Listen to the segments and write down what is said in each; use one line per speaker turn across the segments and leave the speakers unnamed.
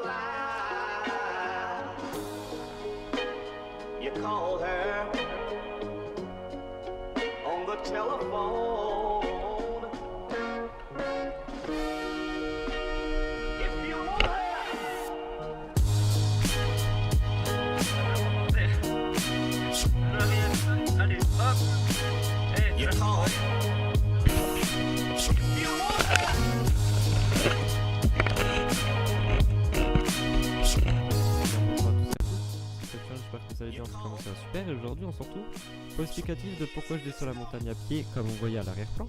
line. You called her on the telephone. If you want her,
Allez, hop.
you called her. If you want her.
J'espère que vous allez bien, comment ça va super. Et aujourd'hui on se retrouve pour l'explicatif de pourquoi je descends la montagne à pied comme on voyait à l'arrière-plan.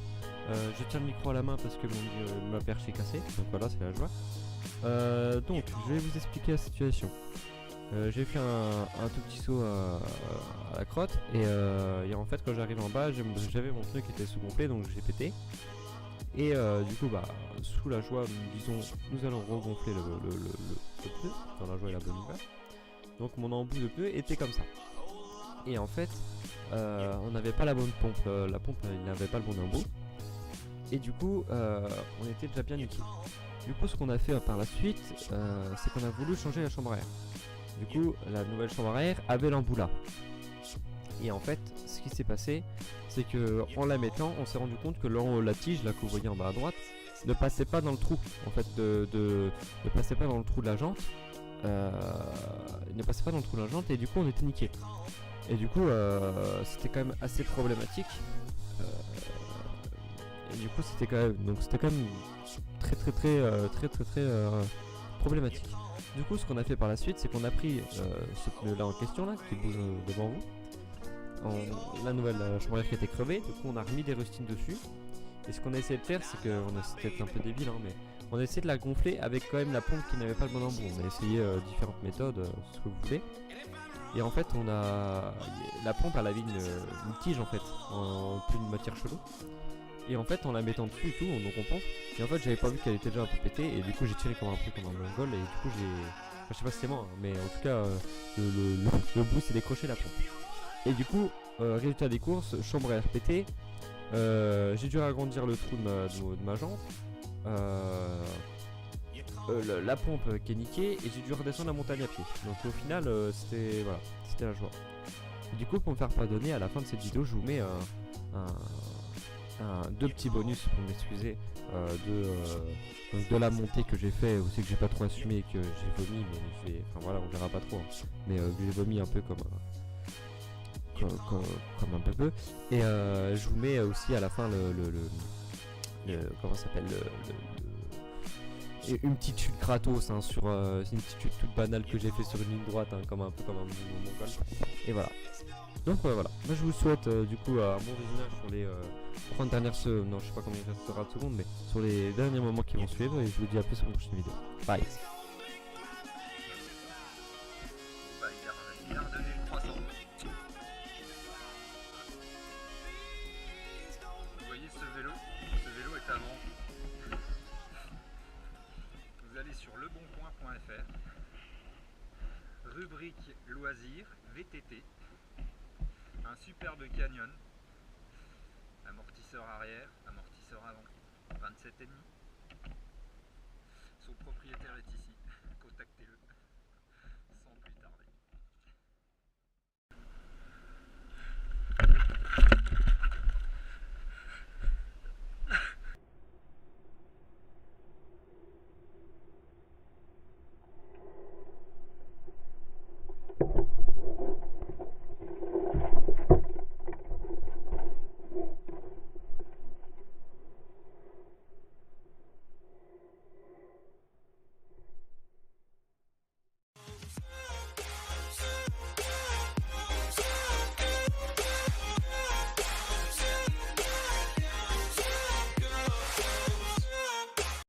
Je tiens le micro à la main parce que ma perche est cassée, donc voilà, c'est la joie. Donc je vais vous expliquer la situation. J'ai fait un tout petit saut à la crotte et en fait quand j'arrive en bas j'avais mon pneu qui était sous-gonflé, donc j'ai pété. Et du coup sous la joie, disons, nous allons regonfler le pneu dans la joie et la bonne humeur. Donc mon embout de pneu était comme ça. Et en fait on n'avait pas la bonne pompe, la pompe il n'avait pas le bon embout. Et du coup on était déjà bien niqué. Du coup ce qu'on a fait par la suite c'est qu'on a voulu changer la chambre à air. Du coup la nouvelle chambre à air avait l'embout là. Et en fait ce qui s'est passé c'est que en la mettant on s'est rendu compte que la tige là que vous voyez en bas à droite ne passait pas dans le trou en fait ne passait pas dans le trou de la jante. Il ne passait pas dans le trou de la jante et du coup on était niqué. Et du coup c'était quand même assez problématique. Et du coup c'était quand même très problématique. Du coup ce qu'on a fait par la suite c'est qu'on a pris ce pneu là en question là qui bouge devant vous, la nouvelle chambre à air qui était crevée. Du coup on a remis des rustines dessus. Et ce qu'on a essayé de faire c'est que c'était peut-être un peu débile hein, mais on a essayé de la gonfler avec quand même la pompe qui n'avait pas le bon embout. On a essayé différentes méthodes, ce que vous voulez. Et en fait la pompe elle avait une tige en fait, en plus de matière chelou. Et en fait en la mettant dessus et tout, donc on pompe. Et en fait j'avais pas vu qu'elle était déjà un peu pétée. Et du coup j'ai tiré comme un mongol. Et du coup je sais pas si c'est moi hein, mais en tout cas le bout s'est décroché la pompe. Et du coup résultat des courses, chambre à air pétée. J'ai dû agrandir le trou de ma jante. La pompe qui est niquée et j'ai dû redescendre la montagne à pied. Donc au final c'était la joie. Et du coup pour me faire pardonner à la fin de cette vidéo je vous mets deux petits bonus pour m'excuser de la montée que j'ai fait aussi, que j'ai pas trop assumé et que j'ai vomi, mais enfin voilà on verra pas trop hein. Mais que j'ai vomi un peu comme un peu. Et je vous mets aussi à la fin comment ça s'appelle une petite chute gratos hein, sur c'est une petite chute toute banale que j'ai fait sur une ligne droite hein, comme un mongol. Et voilà. Donc voilà. Moi je vous souhaite du coup un bon visionnage sur les 30 dernières non je sais pas combien il restera de secondes, mais sur les derniers moments qui vont suivre, et je vous dis à plus pour une prochaine vidéo. Bye.
Bah, il a redonné le 300. Vous voyez ce vélo est à vendre. Vous allez sur leboncoin.fr, rubrique loisirs, VTT, un superbe canyon, amortisseur arrière, amortisseur avant, 27,5. Son propriétaire est ici, contactez-le.